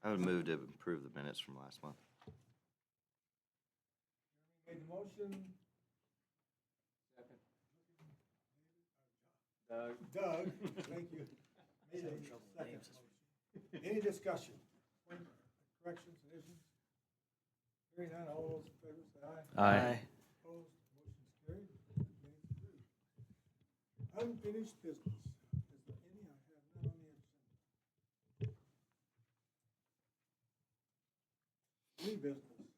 I would move to approve the minutes from last month. Made the motion. Doug, thank you. Made a second motion. Any discussion? Corrections, additions? Hearing none, all those in favor say aye. Aye. Opposed, motion's carried. Minutes approved. Unfinished business. Is there any? I have none on the agenda. New business.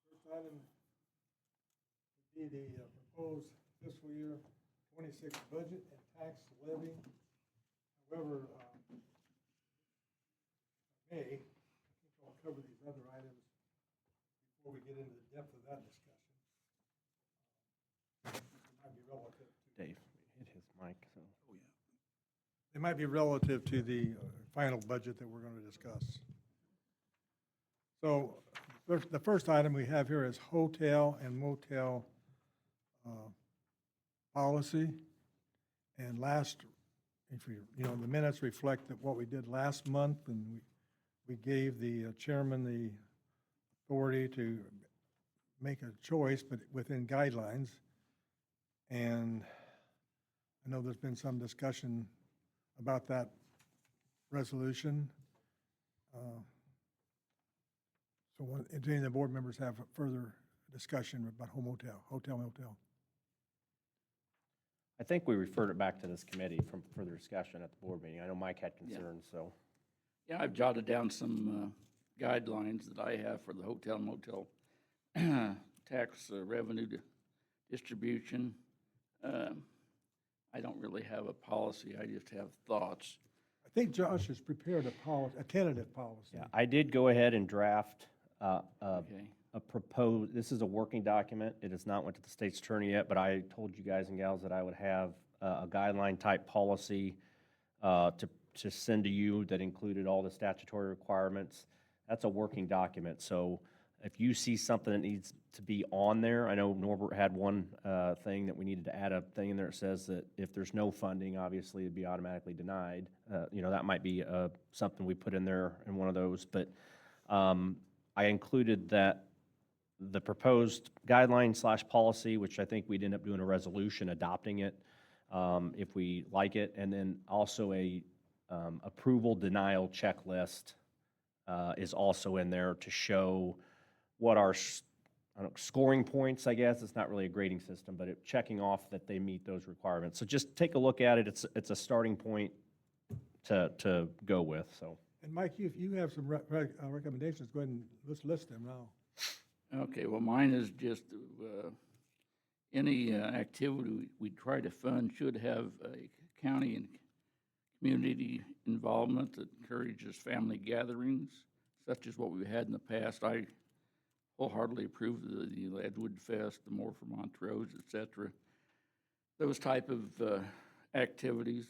First item would be the proposed fiscal year 26 budget and tax levy. However, I think I'll cover these other items before we get into the depth of that discussion. It might be relative to. Dave, hit his mic, so. They might be relative to the final budget that we're going to discuss. So the first item we have here is hotel and motel policy. And if the minutes reflect that what we did last month, and we gave the chairman the authority to make a choice, but within guidelines. And I know there's been some discussion about that resolution. So if any of the board members have further discussion about hotel, motel. I think we referred it back to this committee from further discussion at the board meeting. I know Mike had concerns, so. Yeah, I've jotted down some guidelines that I have for the hotel motel tax revenue distribution. I don't really have a policy, I just have thoughts. I think Josh has prepared a tentative policy. Yeah, I did go ahead and draft Okay, a proposed, this is a working document. It has not went to the state's attorney yet, but I told you guys and gals that I would have a guideline type policy to send to you that included all the statutory requirements. That's a working document, so if you see something that needs to be on there, I know Norbert had one thing that we needed to add a thing in there that says that if there's no funding, obviously it'd be automatically denied. That might be something we put in there in one of those, but I included that the proposed guideline/policy, which I think we'd end up doing a resolution adopting it if we like it, and then also a approval denial checklist is also in there to show what our scoring points, I guess. It's not really a grading system, but checking off that they meet those requirements. So just take a look at it. It's a starting point to go with, so. And Mike, if you have some recommendations, go ahead and let's list them now. okay, well, mine is just any activity we try to fund should have a county and community involvement that encourages family gatherings, such as what we've had in the past. I wholeheartedly approve the Edgewood Fest, the More for Montrose, et cetera. Those type of activities.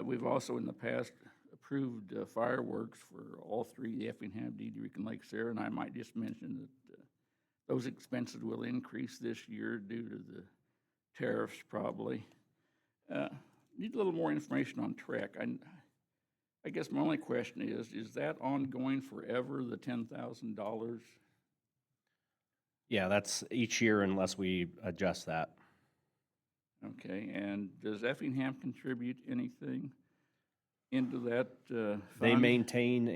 We've also in the past approved fireworks for all three, the Effingham, Diedrich, and Lake Sarah, and I might just mention that those expenses will increase this year due to the tariffs probably. Need a little more information on Trek. I guess my only question is that ongoing forever, the $10,000? Yeah, that's each year unless we adjust that. Okay, and does Effingham contribute anything into that They fund? maintain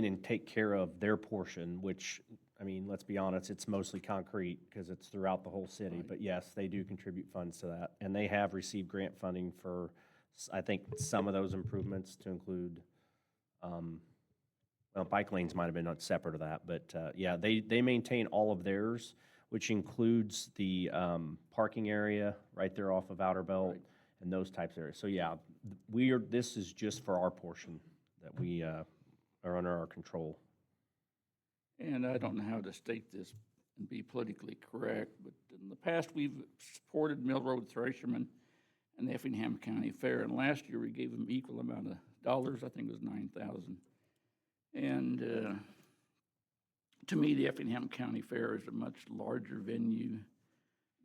and take care of their portion, which, I mean, let's be honest, it's mostly concrete because it's throughout the whole city. Right. But yes, they do contribute funds to that. And they have received grant funding for, I think, some of those improvements to include, well, bike lanes might have been separate of that. But yeah, they maintain all of theirs, which includes the parking area right there off of Outer Belt. Right. And those types of areas. So yeah, this is just for our portion that we are under our control. And I don't know how to state this and be politically correct, but in the past, we've supported Mill Road Thresherman and the Effingham County Fair, and last year we gave them equal amount of dollars, I think it was $9,000. And to me, the Effingham County Fair is a much larger venue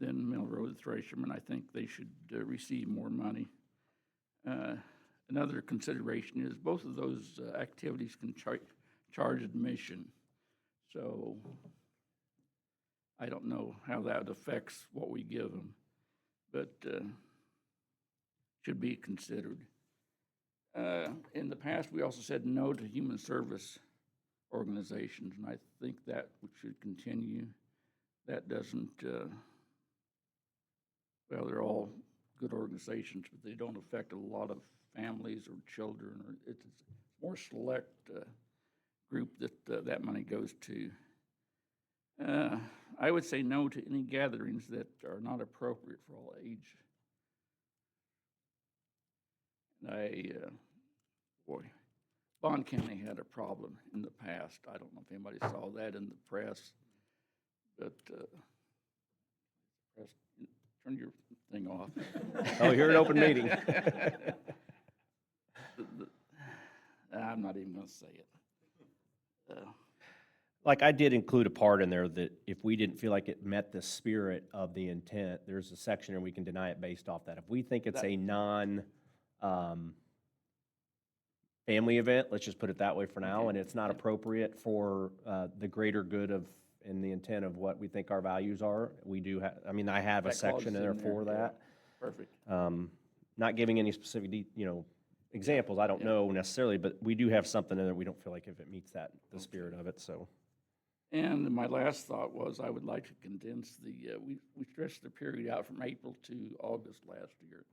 than Mill Road Thresherman. I think they should receive more money. another consideration is both of those activities can charge admission. So I don't know how that affects what we give them, but should be considered. In the past, we also said no to human service organizations, and I think that should continue. That doesn't, well, they're all good organizations, but they don't affect a lot of families or children, or it's a more select group that that money goes to. I would say no to any gatherings that are not appropriate for all age. Boy, Bond County had a problem in the past. I don't know if anybody saw that in the press, but press, turn your thing off. Oh, you're an open meeting. I'm not even going to say it. Like, I did include a part in there that if we didn't feel like it met the spirit of the intent, there's a section where we can deny it based off that. If we think it's a family event, let's just put it that way for now, Okay. and it's not appropriate for the greater good of, and the intent of what we think our values are, we do have, I mean, I have a That clause section is in there in there, for yeah. that. Perfect. Not giving any specific, examples, I don't Yeah. know necessarily, but we do have something in there we don't feel like if it meets that, the spirit of it, so. And my last thought was I would like to condense we stretched the period out from April to August last year.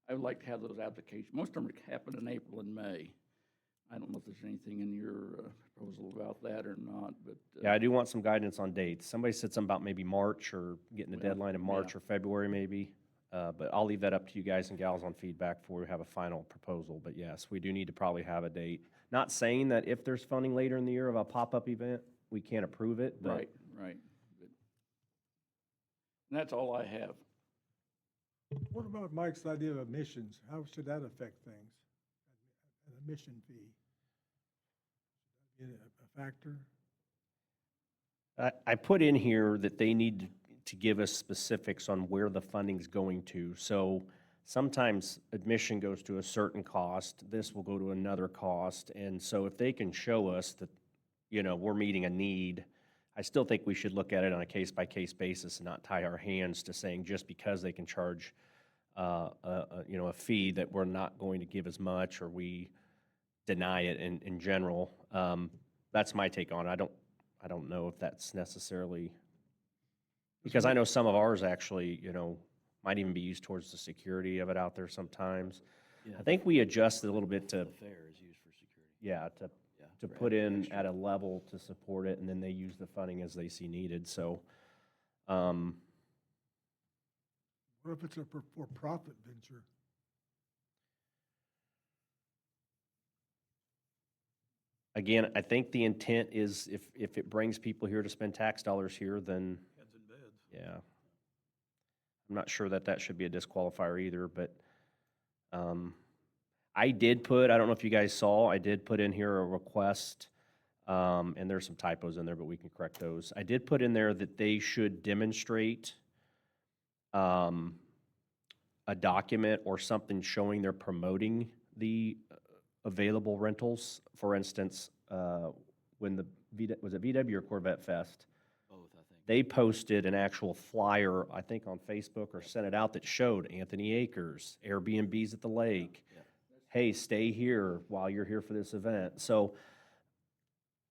I would like to have those applications. Most of them happen in April and May. I don't know if there's anything in your proposal about that or not, but. Yeah, I do want some guidance on dates. Somebody said something about maybe March or getting a Well, deadline in March yeah. or February maybe. But I'll leave that up to you guys and gals on feedback before we have a final proposal. But yes, we do need to probably have a date. Not saying that if there's funding later in the year of a pop-up event, we can't approve it, but Right, right. But- And that's all I have. What about Mike's idea of admissions? How should that affect things? An admission fee? Is it a factor? I put in here that they need to give us specifics on where the funding's going to. So sometimes admission goes to a certain cost, this will go to another cost. And so if they can show us that, we're meeting a need, I still think we should look at it on a case-by-case basis and not tie our hands to saying just because they can charge, a fee that we're not going to give as much, or we deny it in general. That's my take on it. I don't know if that's necessarily, because I know some of ours actually, might even be used towards the security of it out there sometimes. I think we adjusted a little bit to, The fair is used for security. yeah, to for put adding in extra. at a level to support it, and then they use the funding as they see needed, so. What if it's a for-profit venture? Again, I think the intent is if it brings people here to spend tax dollars here, then. Heads and beds. Yeah. I'm not sure that should be a disqualifier either, but I don't know if you guys saw, I did put in here a request, and there's some typos in there, but we can correct those. I did put in there that they should demonstrate a document or something showing they're promoting the available rentals. For instance, when was it VW or Corvette Fest? Both, I think. They posted an actual flyer, I think on Facebook, or sent it out that showed Anthony Acres, Airbnbs at the lake. Yeah. Hey, stay here while you're here for this event. So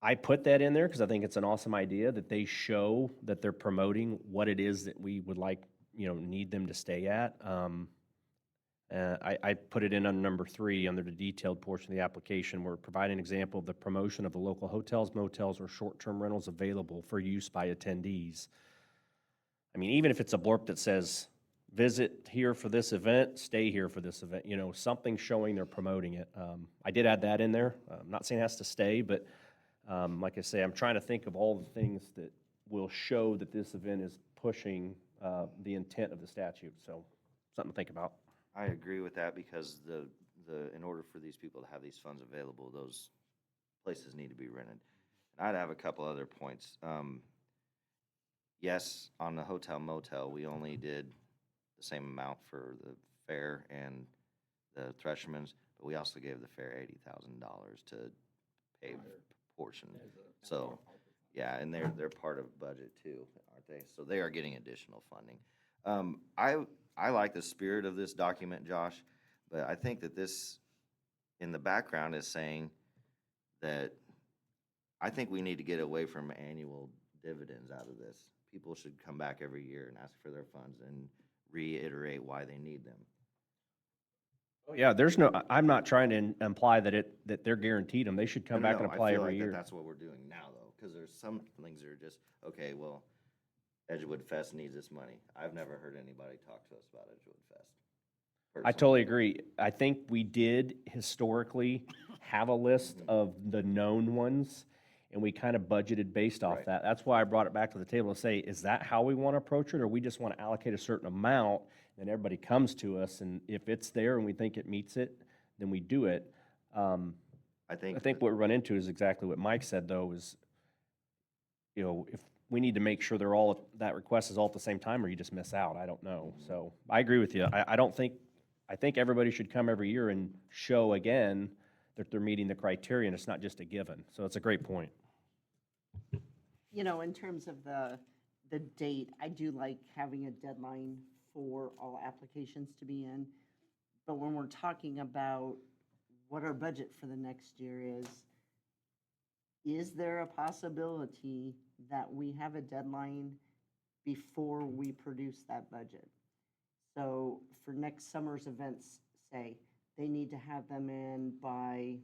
I put that in there because I think it's an awesome idea that they show that they're promoting what it is that we would like, need them to stay at. I put it in under number 3, under the detailed portion of the application, where provide an example of the promotion of the local hotels, motels, or short-term rentals available for use by attendees. I mean, even if it's a blurb that says, visit here for this event, stay here for this event, something showing they're promoting it. I did add that in there. I'm not saying it has to stay, but like I say, I'm trying to think of all the things that will show that this event is pushing the intent of the statute. So something to think about. I agree with that because in order for these people to have these funds available, those places need to be rented. And I'd have a couple other points. Yes, on the hotel motel, we only did the same amount for the fair and the Threshermans, but we also gave the fair $80,000 to pay portion. So, yeah, and they're part of budget too, aren't they? So they are getting additional funding. I like the spirit of this document, Josh, but I think that this, in the background, is saying that I think we need to get away from annual dividends out of this. People should come back every year and ask for their funds and reiterate why they need them. Oh, yeah, I'm not trying to imply that they're guaranteed them. They should come No, back no, and I apply feel every like that year. that's what we're doing now, though, because there's some things that are just, okay, well, Edgewood Fest needs this money. I've never heard anybody talk to us about Edgewood Fest. I personally. totally agree. I think we did historically have a list of the known ones, and we kind of budgeted based off Right. that. That's why I brought it back to the table to say, is that how we want to approach it, or we just want to allocate a certain amount, and everybody comes to us, and if it's there and we think it meets it, then we do it. I I think, think what we run into is exactly what Mike said, though, is, if we need to make sure that request is all at the same time, or you just miss out. I don't know. So I agree with you. I think everybody should come every year and show again that they're meeting the criteria, and it's not just a given. So it's a great point. You know, in terms of the date, I do like having a deadline for all applications to be in. But when we're talking about what our budget for the next year is there a possibility that we have a deadline before we produce that budget? So for next summer's events, say, they need to have them in by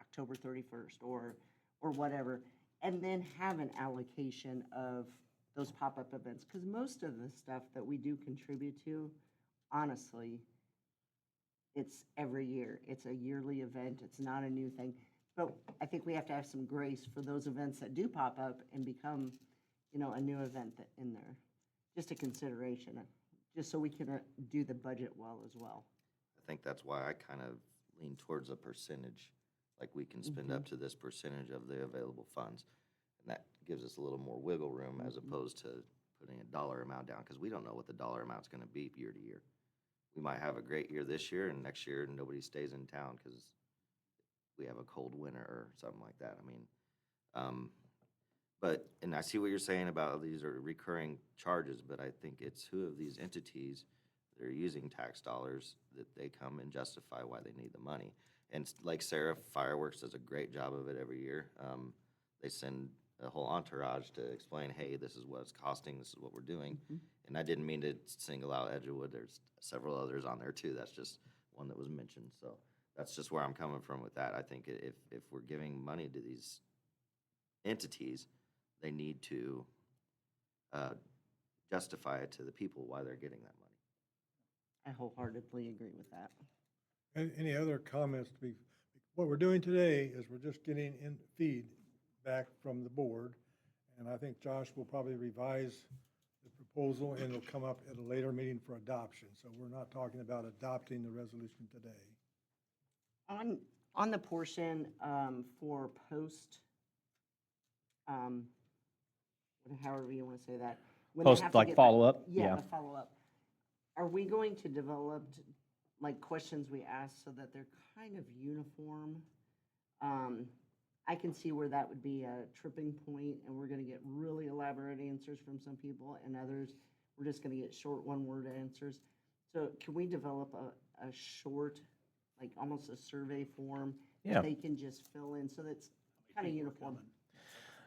October 31st or whatever, and then have an allocation of those pop-up events. Because most of the stuff that we do contribute to, honestly, it's every year. It's a yearly event. It's not a new thing. But I think we have to have some grace for those events that do pop up and become, a new event in there. Just a consideration, just so we can do the budget well as well. I think that's why I kind of lean towards a percentage, like we can spend up to this percentage of the available funds. And that gives us a little more wiggle room as opposed to putting a dollar amount down, because we don't know what the dollar amount's gonna be year to year. We might have a great year this year, and next year nobody stays in town because we have a cold winter or something like that. I mean, and I see what you're saying about these are recurring charges, but I think it's who of these entities that are using tax dollars that they come and justify why they need the money. And like Sarah, Fireworks does a great job of it every year. They send a whole entourage to explain, hey, this is what it's costing, this is what we're doing. And I didn't mean to single out Edgewood. There's several others on there too. That's just one that was mentioned. So that's just where I'm coming from with that. I think if we're giving money to these entities, they need to justify it to the people why they're getting that money. I wholeheartedly agree with that. Any other comments to be, what we're doing today is we're just getting in feed back from the board. And I think Josh will probably revise the proposal and it'll come up at a later meeting for adoption. So we're not talking about adopting the resolution today. On the portion for post, however you want to say that. when they Post, have to like, get- follow-up? Yeah, Yeah. the follow-up. Are we going to develop, like, questions we ask so that they're kind of uniform? I can see where that would be a tripping point, and we're gonna get really elaborate answers from some people, and others, we're just gonna get short one-word answers. So can we develop a short, like, almost a survey form? Yeah. That they can just fill in, so that's kind of uniform.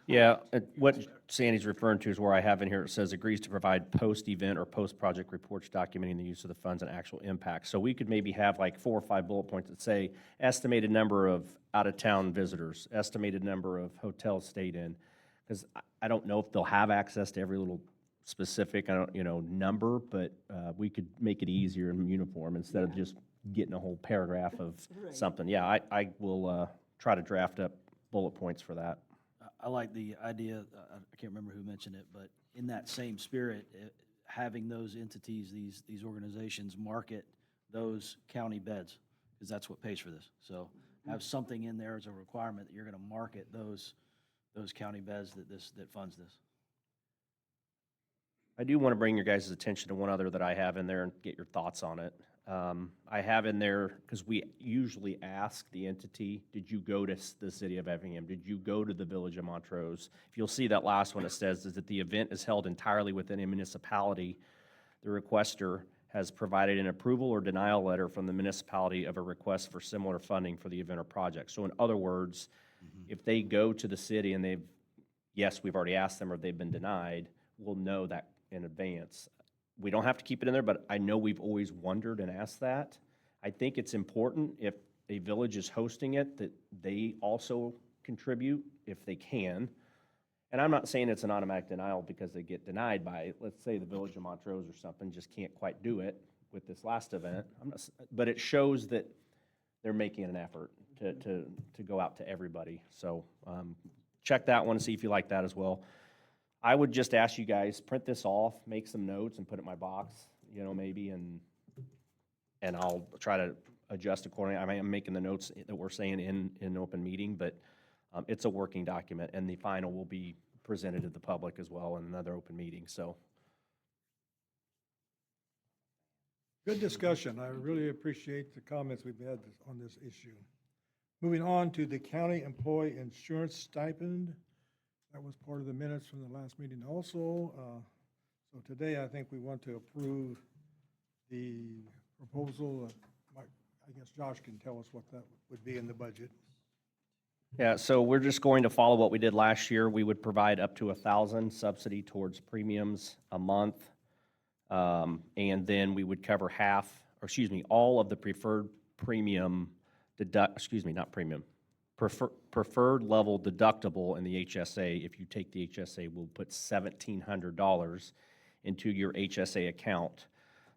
Yeah, what Sandy's referring to is where I have in here, it says agrees to provide post-event or post-project reports documenting the use of the funds and actual impact. So we could maybe have like 4 or 5 bullet points that say estimated number of out-of-town visitors, estimated number of hotels stayed in. Because I don't know if they'll have access to every little specific, number, but we could make it easier and uniform instead of just getting a whole paragraph of Right. something. Yeah, I will try to draft up bullet points for that. I like the idea, I can't remember who mentioned it, but in that same spirit, having those entities, these organizations market those county beds, because that's what pays for this. So have something in there as a requirement that you're going to market those county beds that funds this. I do want to bring your guys' attention to one other that I have in there and get your thoughts on it. I have in there, because we usually ask the entity, did you go to the city of Effingham? Did you go to the village of Montrose? If you'll see that last one, it says is that the event is held entirely within a municipality. The requester has provided an approval or denial letter from the municipality of a request for similar funding for the event or project. So in other words, if they go to the city and they've, yes, we've already asked them or they've been denied, we'll know that in advance. We don't have to keep it in there, but I know we've always wondered and asked that. I think it's important if a village is hosting it, that they also contribute if they can. And I'm not saying it's an automatic denial because they get denied by, let's say, the village of Montrose or something, just can't quite do it with this last event. But it shows that they're making an effort to go out to everybody. So check that one and see if you like that as well. I would just ask you guys, print this off, make some notes and put it in my box, maybe, and I'll try to adjust accordingly. I am making the notes that we're saying in open meeting, but it's a working document, and the final will be presented to the public as well in another open meeting, so. Good discussion. I really appreciate the comments we've had on this issue. Moving on to the county employee insurance stipend. That was part of the minutes from the last meeting also. So today, I think we want to approve the proposal. I guess Josh can tell us what that would be in the budget. Yeah, so we're just going to follow what we did last year. We would provide up to 1,000 subsidy towards premiums a month. And then we would cover all of the preferred premium preferred level deductible in the HSA. If you take the HSA, we'll put $1,700 into your HSA account.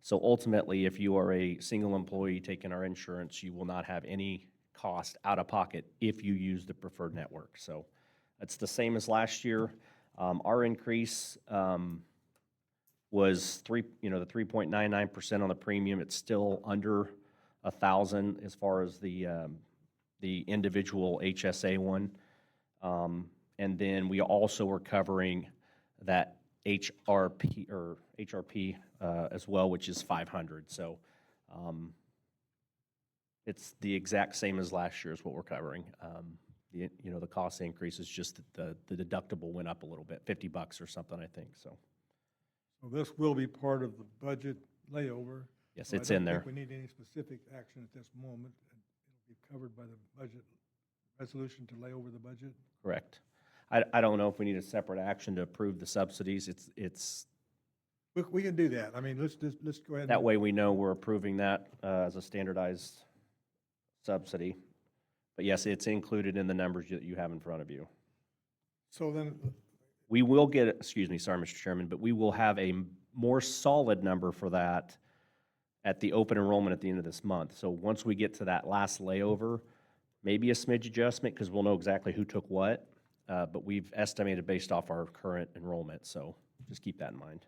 So ultimately, if you are a single employee taking our insurance, you will not have any cost out of pocket if you use the preferred network. So it's the same as last year. Our increase was the 3.99% on the premium. It's still under 1,000 as far as the individual HSA one. And then we also were covering that HRP as well, which is 500. So it's the exact same as last year is what we're covering. The cost increase is just that the deductible went up a little bit, $50 or something, I think, so. So this will be part of the budget layover. Yes, So it's in there. I don't think we need any specific action at this moment. It'll be covered by the budget resolution to lay over the budget. Correct. I don't know if we need a separate action to approve the subsidies. It's We can do that. I mean, let's go ahead. that way we know we're approving that as a standardized subsidy. But yes, it's included in the numbers that you have in front of you. So then, We will get, excuse me, sorry, Mr. Chairman, but we will have a more solid number for that at the open enrollment at the end of this month. So once we get to that last layover, maybe a smidge adjustment because we'll know exactly who took what. But we've estimated based off our current enrollment, so just keep that in mind.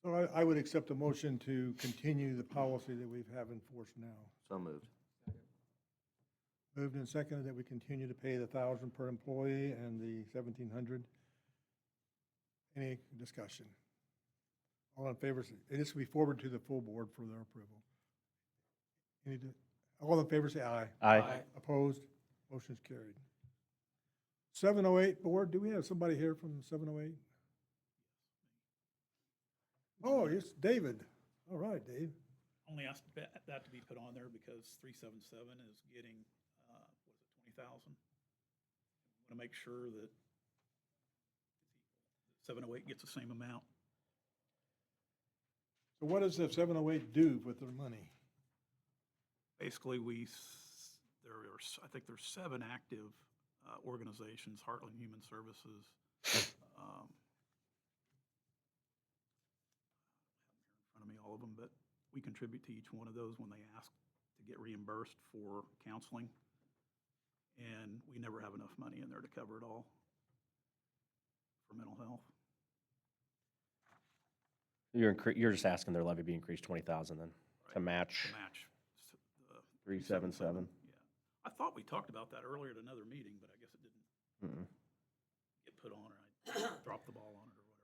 so I would accept a motion to continue the policy that we have in force now. So moved. Moved and seconded that we continue to pay the 1,000 per employee and the 1,700. Any discussion? All in favor, this will be forwarded to the full board for their approval. All in favor, say aye. Aye. Opposed? Motion's carried. 708 board, do we have somebody here from 708? Oh, it's David. All right, Dave. Only asked that to be put on there because 377 is getting, 20,000. Want to make sure that 708 gets the same amount. So what does the 708 do with their money? Basically, I think there's 7 active organizations, Heartland Human Services. In front of me, all of them, but we contribute to each one of those when they ask to get reimbursed for counseling. And we never have enough money in there to cover it all for mental health. You're just asking their levy be increased 20,000 then to match To match. 377. Yeah. I thought we talked about that earlier at another meeting, but I guess it didn't Mm-mm. get put on, or I dropped the ball on it or whatever.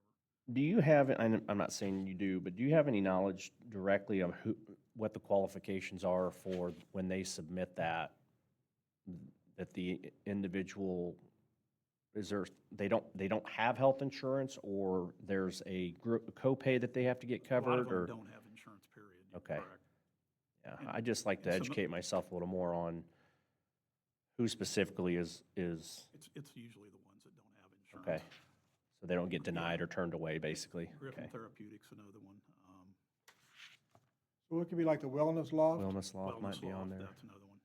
Do you have, I'm not saying you do, but do you have any knowledge directly of what the qualifications are for when they submit that, that the individual, they don't have health insurance, or there's a copay that they have to get A lot of covered, them or? don't have insurance, period. You're Okay. correct. Yeah, And- I'd just like to and some- educate myself a little more on who specifically is, It's usually the ones that don't have insurance. okay. So they don't get denied or turned away, basically. Griffin Okay. Therapeutics, another one. So it could be like the wellness loft? Wellness Loft might Wellness be on Loft, there. that's another one.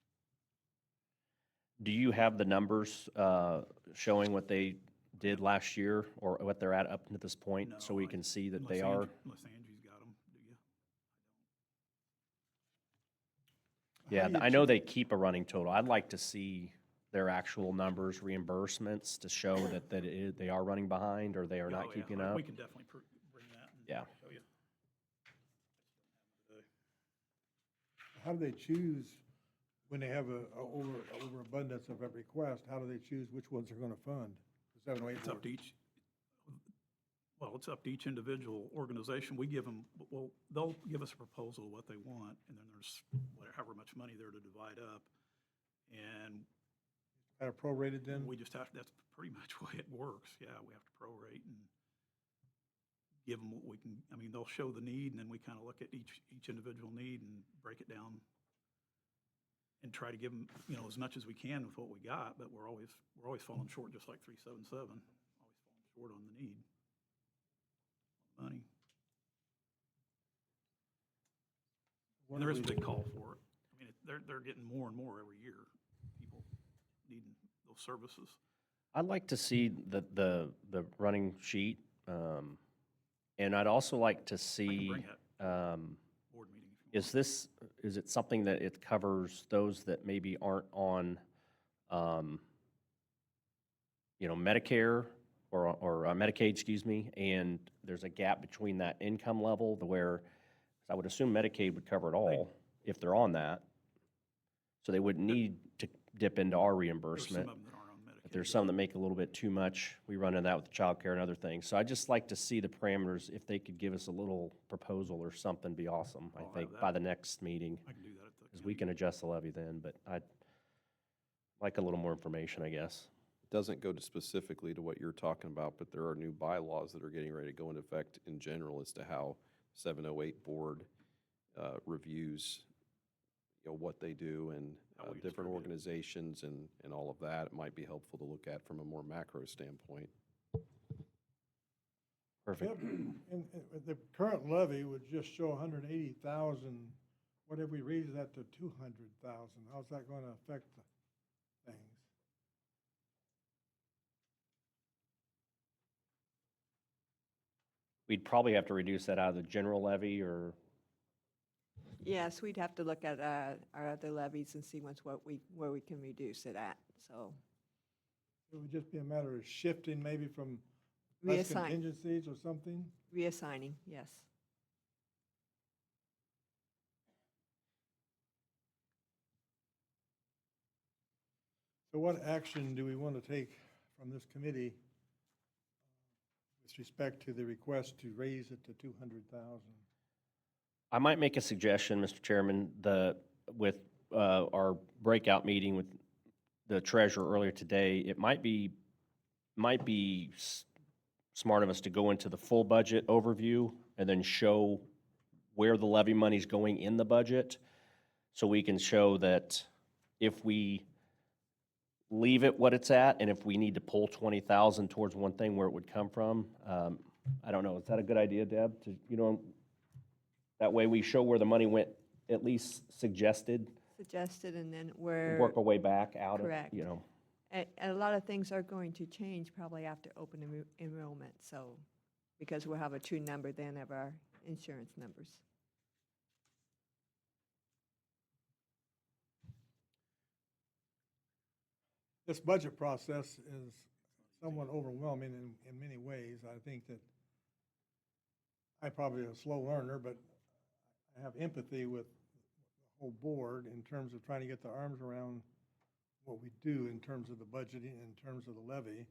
Do you have the numbers showing what they did last year, or what they're at up to this point, so No, we I- can see that unless they are? Unless Angie's got them, do you? Yeah, How do you I know choose- they keep a running total. I'd like to see their actual numbers, reimbursements, to show that they are running behind, or they are Oh, not yeah, keeping we up. can definitely bring that and Yeah. show you. How do they choose, when they have a overabundance of a request, how do they choose which ones they're gonna fund? The 708 It's up board. to each, well, it's up to each individual organization. We give them, well, they'll give us a proposal of what they want, and then there's however much money there to divide up. And Kind of prorated then? we just have, that's pretty much the way it works. Yeah, we have to prorate and give them what we can, I mean, they'll show the need, and then we kind of look at each individual need and break it down and try to give them, as much as we can with what we got, but we're always falling short, just like 377, always falling short on the need. Money. What And there do is a we- big call for it. I mean, they're getting more and more every year, people needing those services. I'd like to see the running sheet, and I'd also like to I can see, bring that board meeting if you want. is it something that it covers those that maybe aren't on, Medicare or Medicaid, excuse me, and there's a gap between that income level, where I would assume Medicaid would cover it all if they're on that. So they wouldn't need to dip into our There's some reimbursement. of them that aren't on Medicaid. If there's some that make a little bit too much, we run into that with childcare and other things. So I'd just like to see the parameters, if they could give us a little proposal or something, be awesome, I I'll have think, that. by the next meeting. I can do that at the. Because we county. can adjust the levy then, but I'd like a little more information, I guess. Doesn't go to specifically to what you're talking about, but there are new bylaws that are getting ready to go into effect in general as to how 708 board reviews, what they do and How we different distribute it. organizations and all of that. It might be helpful to look at from a more macro standpoint. Perfect. Yep, and the current levy would just show 180,000. What if we raise that to 200,000? How's that gonna affect things? We'd probably have to reduce that out of the general levy, or, Yes, we'd have to look at our other levies and see where we can reduce it at, so. It would just be a matter of shifting maybe from less Reassign, contingencies or something? reassigning, yes. So what action do we want to take from this committee with respect to the request to raise it to 200,000? I might make a suggestion, Mr. Chairman, with our breakout meeting with the treasurer earlier today, it might be smart of us to go into the full budget overview and then show where the levy money's going in the budget, so we can show that if we leave it what it's at, and if we need to pull 20,000 towards one thing, where it would come from. I don't know, is that a good idea, Deb? That way we show where the money went, at least suggested, Suggested, and then where. work our way back out of, Correct. A lot of things are going to change probably after open enrollment, so, because we'll have a true number then of our insurance numbers. This budget process is somewhat overwhelming in many ways. I think that I'm probably a slow learner, but I have empathy with the whole board in terms of trying to get their arms around what we do in terms of the budgeting, in terms of the levy.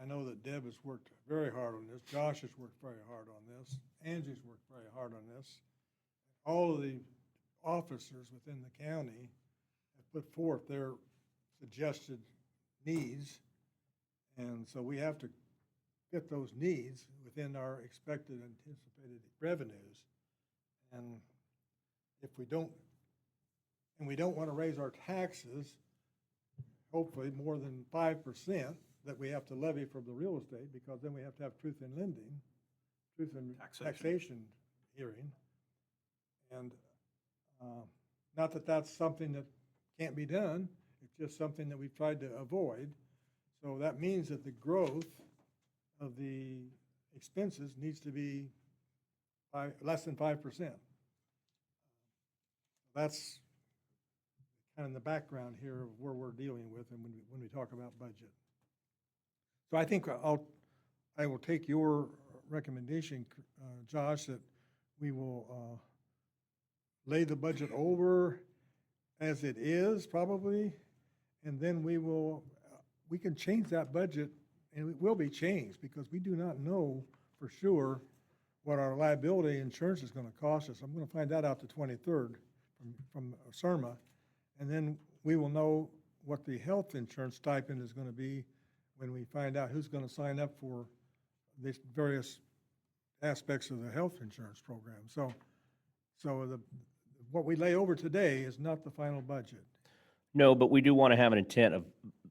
I know that Deb has worked very hard on this. Josh has worked very hard on this. Angie's worked very hard on this. all of the officers within the county have put forth their suggested needs. And so we have to fit those needs within our expected anticipated revenues. And if we don't, and we don't want to raise our taxes, hopefully more than 5% that we have to levy from the real estate, because then we have to have truth in lending, truth in taxation hearing. And not that that's something that can't be done, it's just something that we've tried to avoid. So that means that the growth of the expenses needs to be less than 5%. That's kind of in the background here of where we're dealing with and when we talk about budget. So I think I will take your recommendation, Josh, that we will lay the budget over as it is probably, and then we can change that budget, and it will be changed because we do not know for sure what our liability insurance is going to cost us. I'm going to find that out the 23rd from CIRMA, and then we will know what the health insurance stipend is going to be when we find out who's going to sign up for these various aspects of the health insurance program. So what we lay over today is not the final budget. No, but we do want to have an intent of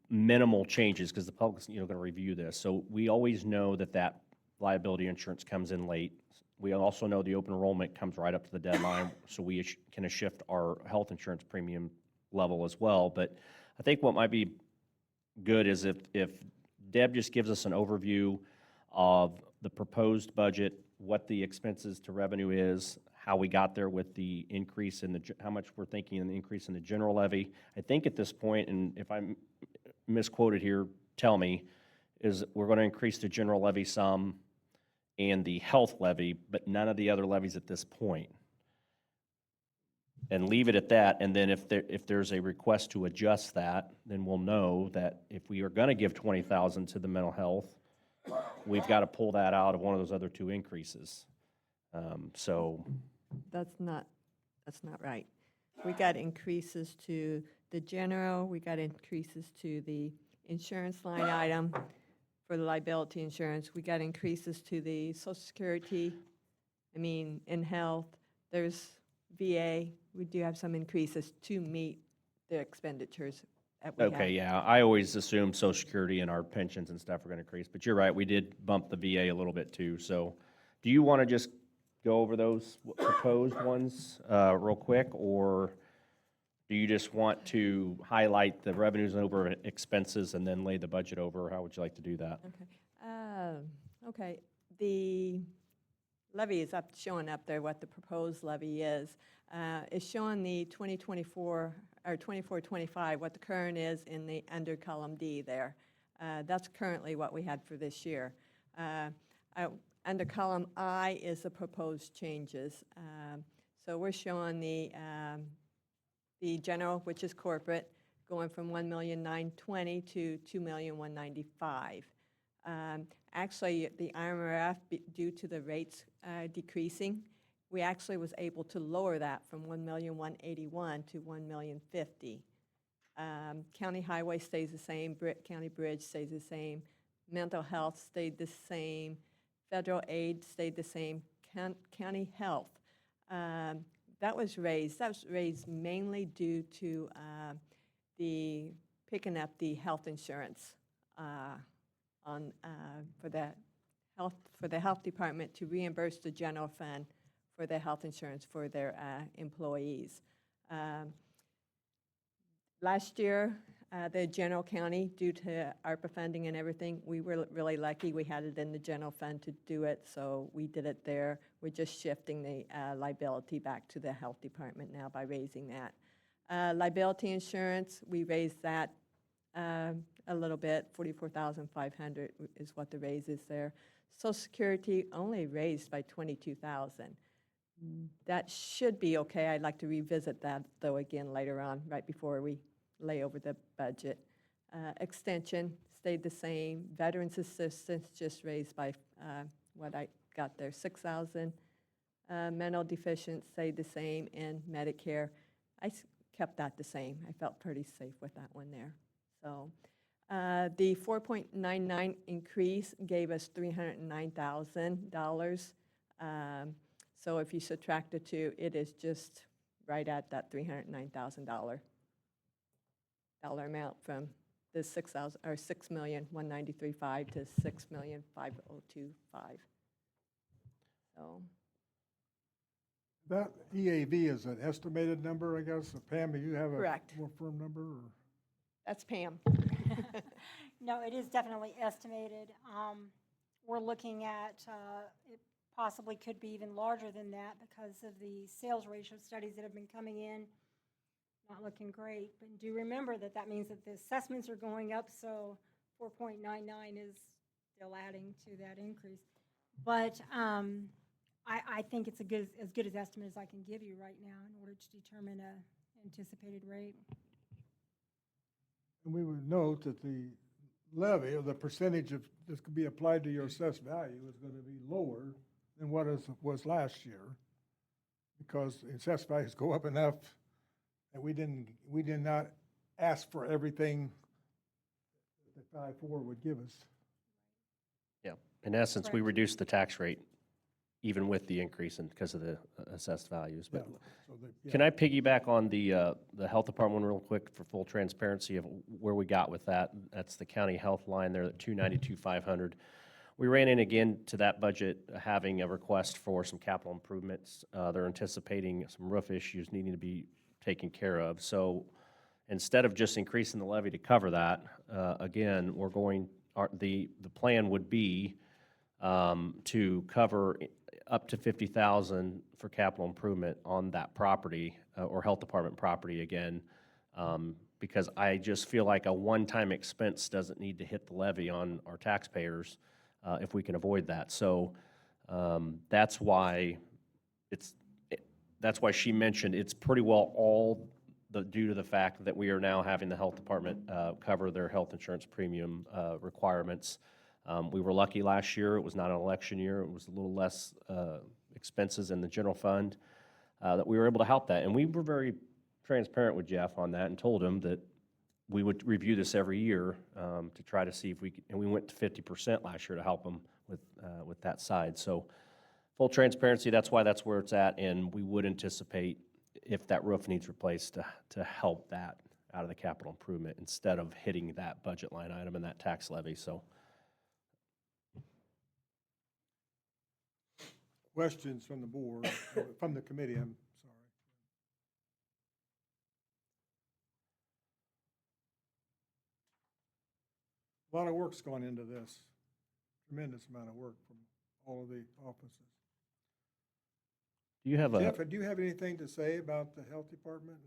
minimal changes because the public's, going to review this. So we always know that liability insurance comes in late. We also know the open enrollment comes right up to the deadline, so we can shift our health insurance premium level as well. But I think what might be good is if Deb just gives us an overview of the proposed budget, what the expenses to revenue is, how we got there with the increase in how much we're thinking in the increase in the general levy. I think at this point, and if I'm misquoted here, tell me, is we're going to increase the general levy some and the health levy, but none of the other levies at this point. And leave it at that, and then if there's a request to adjust that, then we'll know that if we are going to give $20,000 to the mental health, we've got to pull that out of one of those other two increases. So That's not right. We got increases to the general, we got increases to the insurance line item for the liability insurance, we got increases to the Social Security, in health, there's VA, we do have some increases to meet the expenditures that we have. okay, yeah, I always assume Social Security and our pensions and stuff are going to increase, but you're right, we did bump the VA a little bit too. So do you want to just go over those proposed ones real quick, or do you just want to highlight the revenues over expenses and then lay the budget over? How would you like to do that? Okay. Okay, the levy is showing up there what the proposed levy is. It's showing the 2024 or 24-25, what the current is under column D there. That's currently what we had for this year. Under column I is the proposed changes. So we're showing the general, which is corporate, going from $1,920,000 to $2,195,000. Actually, the IMRF, due to the rates decreasing, we actually was able to lower that from $1,181,000 to $1,050,000. County highway stays the same, county bridge stays the same, mental health stayed the same, federal aid stayed the same, county health. That was raised mainly due to the picking up the health insurance for the health department to reimburse the general fund for the health insurance for their employees. Last year, the general county, due to ARPA funding and everything, we were really lucky. We had it in the general fund to do it, so we did it there. We're just shifting the liability back to the health department now by raising that. Liability insurance, we raised that a little bit, $44,500 is what the raise is there. Social Security only raised by $22,000. That should be okay. I'd like to revisit that, though, again later on, right before we lay over the budget. Extension stayed the same. Veterans assistance just raised by what I got there, $6,000. Mental deficient stayed the same, and Medicare, kept that the same. I felt pretty safe with that one there. So the 4.99 increase gave us $309,000. So if you subtract the two, it is just right at that $309,000 amount from the 6,193,500 to 6,502,500. So That EAV is an estimated number, I guess. Pam, do you have a Correct. more firm number? Or? that's Pam. No, it is definitely estimated. We're looking at, it possibly could be even larger than that because of the sales ratio studies that have been coming in. Not looking great, but do remember that that means that the assessments are going up, so 4.99 is still adding to that increase. But I think it's as good as estimate as I can give you right now in order to determine a anticipated rate. And we would note that the levy, or the percentage of, this could be applied to your assessed value, is going to be lower than what was last year, because the assessed values go up enough that we did not ask for everything that 5.4 would give us. Yeah, in essence, we Correct. reduced the tax rate even with the increase in, because of the assessed values. But can I piggyback on the health department real quick for full transparency of where we got with that? That's the county health line there at 292,500. We ran in again to that budget having a request for some capital improvements. They're anticipating some roof issues needing to be taken care of. So instead of just increasing the levy to cover that, again, we're going, the plan would be to cover up to $50,000 for capital improvement on that property or health department property again, because I just feel like a one-time expense doesn't need to hit the levy on our taxpayers if we can avoid that. So that's why that's why she mentioned it's pretty well all due to the fact that we are now having the health department cover their health insurance premium requirements. We were lucky last year. It was not an election year. It was a little less expenses in the general fund that we were able to help that. And we were very transparent with Jeff on that and told him that we would review this every year to try to see if we could, and we went to 50% last year to help them with that side. So full transparency, that's why that's where it's at, and we would anticipate if that roof needs replaced to help that out of the capital improvement instead of hitting that budget line item and that tax levy. So. Questions from the board, from the committee, I'm sorry. A lot of work's gone into this, tremendous amount of work from all of the offices. Do you have a? Jeff, do you have anything to say about the health department?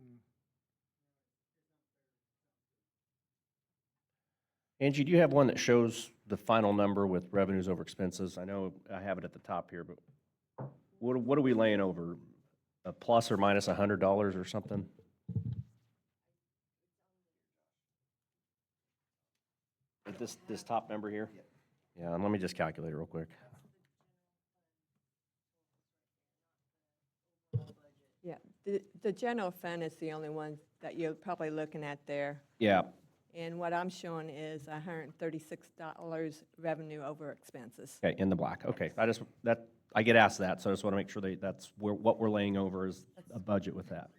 Angie, do you have one that shows the final number with revenues over expenses? I know I have it at the top here, but what are we laying over? A plus or minus $100 or something? At this top number here? Yeah, and let me just calculate it real quick. Yeah, the general fund is the only one that you're probably looking at there. Yeah, And what I'm showing is $136 revenue over expenses. okay, in the black. Okay, I get asked that, so I just want to make sure that's what we're laying over is a budget with that.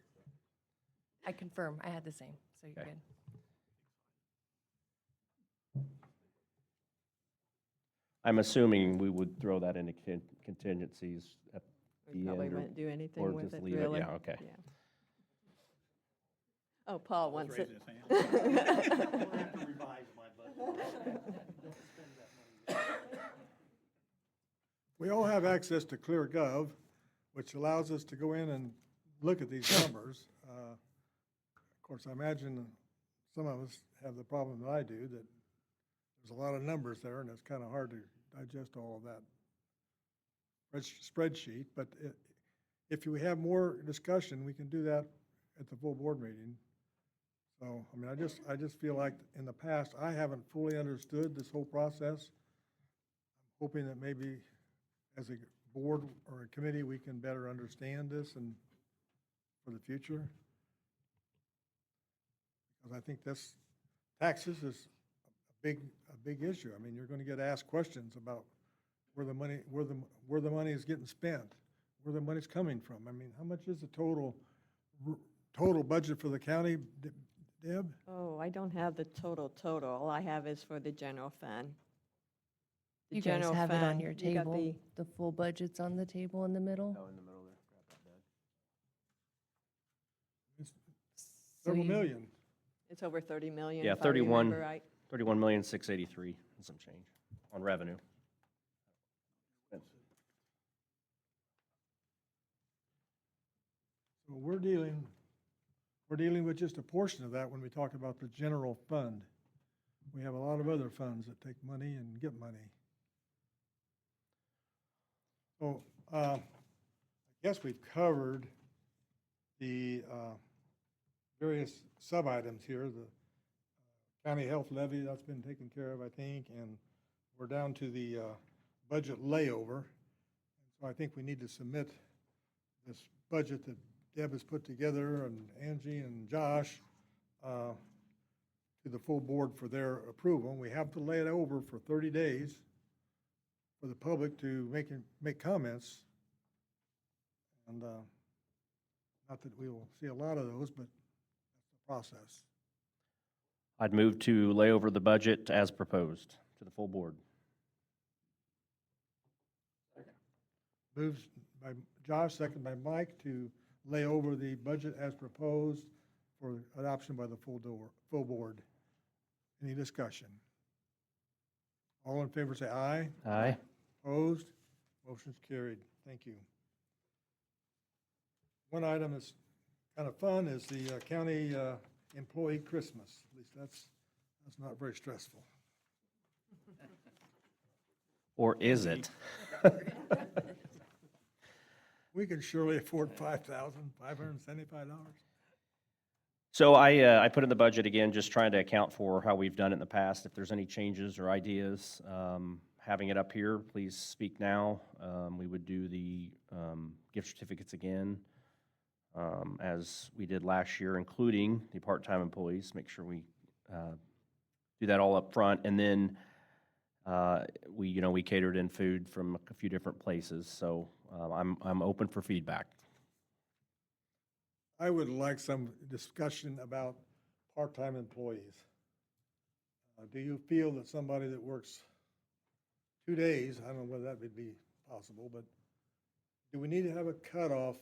I confirm, I had the same, so you're Okay. good. I'm assuming we would throw that into contingencies at We the probably end, or wouldn't do or anything with just it, leave it, really. yeah, okay. Yeah. Oh, Paul wants it. Raising his hand. We all have access to ClearGov, which allows us to go in and look at these numbers. Of course, I imagine some of us have the problem that I do, that there's a lot of numbers there, and it's kind of hard to digest all of that spreadsheet. But if we have more discussion, we can do that at the full board meeting. So, I mean, I just feel like in the past, I haven't fully understood this whole process. I'm hoping that maybe as a board or a committee, we can better understand this and for the future? Because I think this, taxes is a big issue. I mean, you're gonna get asked questions about where the money is getting spent, where the money's coming from. I mean, how much is the total budget for the county, Deb? Oh, I don't have the total. All I have is for the general fund. The You guys general have it on fund, your you got table. The full budget's on the table in the middle. Oh, in the middle there, grab that bed. It's So several you- million. It's over 30 million, Yeah, if I 31. remember right. 31,683,000 and some change on revenue. So we're dealing with just a portion of that when we talk about the general fund. We have a lot of other funds that take money and get money. So, I guess we've covered the various sub-items here. The county health levy, that's been taken care of, I think, and we're down to the budget layover. So I think we need to submit this budget that Deb has put together, and Angie and Josh, to the full board for their approval. We have to lay it over for 30 days for the public to make comments. And not that we will see a lot of those, but that's the process. I'd move to lay over the budget as proposed to the full board. Moves by Josh, second by Mike, to lay over the budget as proposed for adoption by the full board. Any discussion? All in favor say aye. Aye. Opposed? Motion's carried. Thank you. One item that's kind of fun is the county employee Christmas. At least that's not very stressful. Or is it? We can surely afford $5,575. So I put in the budget again, just trying to account for how we've done it in the past. If there's any changes or ideas, having it up here, please speak now. We would do the gift certificates again, as we did last year, including the part-time employees. Make sure we do that all up front. And then we catered in food from a few different places. So I'm open for feedback. I would like some discussion about part-time employees. Do you feel that somebody that works 2 days, I don't know whether that would be possible, but do we need to have a cutoff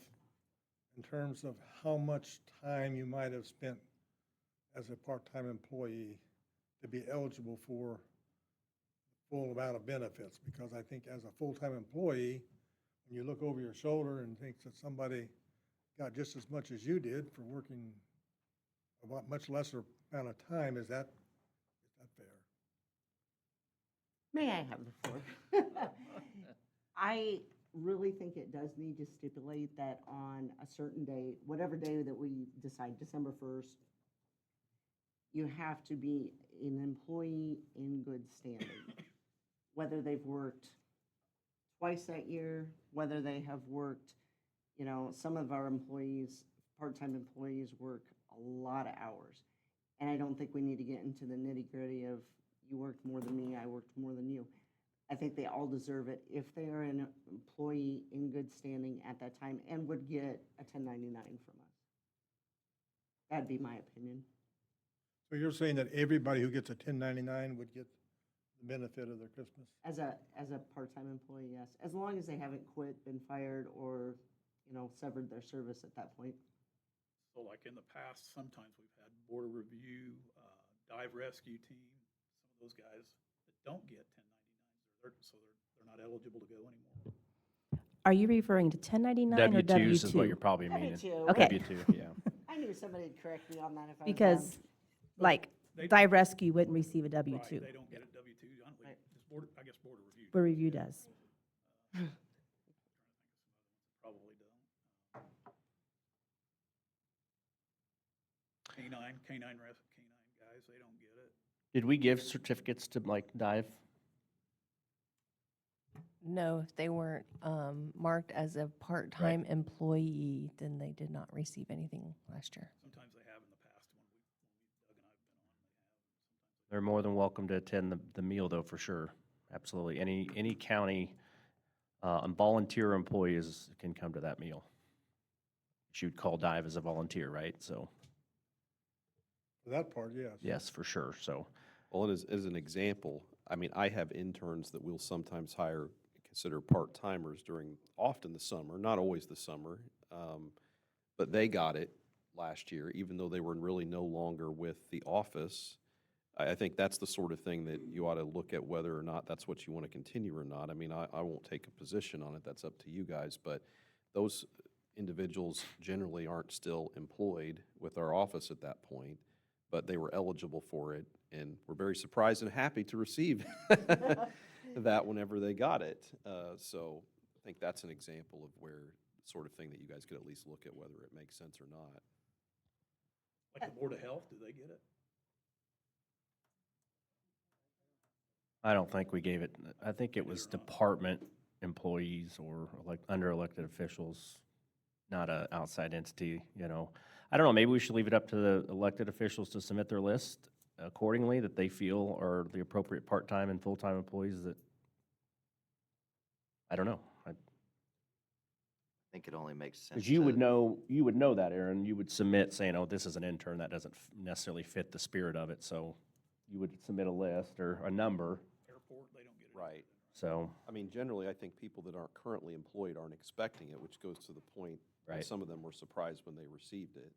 in terms of how much time you might have spent as a part-time employee to be eligible for full amount of benefits? Because I think as a full-time employee, when you look over your shoulder and think that somebody got just as much as you did for working a much lesser amount of time, is that fair? May I have the floor? I really think it does need to stipulate that on a certain day, whatever day that we decide, December 1st, you have to be an employee in good standing. Whether they've worked twice that year, whether they have worked, some of our employees, part-time employees, work a lot of hours. And I don't think we need to get into the nitty-gritty of you worked more than me, I worked more than you. I think they all deserve it if they are an employee in good standing at that time and would get a 1099 from us. That'd be my opinion. So you're saying that everybody who gets a 1099 would get the benefit of their Christmas? As a part-time employee, yes, as long as they haven't quit, been fired, or, severed their service at that point. So like in the past, sometimes we've had border review, dive rescue team, some of those guys that don't get 1099s, so they're not eligible to go anymore. Are you referring to 1099 or W-2? W-2s is what you're probably meaning. W-2. Okay. W-2, yeah. I knew somebody would correct me on that if I was Because, wrong. like, They- Dive Rescue wouldn't receive a Right, W-2, they don't get a W-2, Right. I guess border review. but review does. Probably don't. Canine guys, they don't get it. Did we give certificates to like Dive? No, if they weren't marked as a part-time employee, then they did not receive anything last year. Sometimes they have in the past when Doug and I have been on. They're more than welcome to attend the meal, though, for sure. Absolutely. Any county and volunteer employees can come to that meal. You'd call Dive as a volunteer, right? So, For that part, yes. yes, for sure. So, Well, and as an example, I mean, I have interns that we'll sometimes hire, consider part-timers during, often the summer, not always the summer. But they got it last year, even though they were really no longer with the office. I think that's the sort of thing that you ought to look at whether or not that's what you want to continue or not. I mean, I won't take a position on it, that's up to you guys, but those individuals generally aren't still employed with our office at that point, but they were eligible for it, and we're very surprised and happy to receive that whenever they got it. So I think that's an example of where, sort of thing that you guys could at least look at whether it makes sense or not. Like the Board of Health, do they get it? I don't think we gave it, I think it was department employees or under elected officials, not a outside entity, you know. I don't know, maybe we should leave it up to the elected officials to submit their list accordingly that they feel are the appropriate part-time and full-time employees that, I don't know. I think it only makes sense. Because you would know that, Aaron, you would submit saying, oh, this is an intern, that doesn't necessarily fit the spirit of it, so you would submit a list or a number, Airport, they don't get it. Right. so, I mean, generally, I think people that aren't currently employed aren't expecting it, which goes to the point that Right. some of them were surprised when they received it.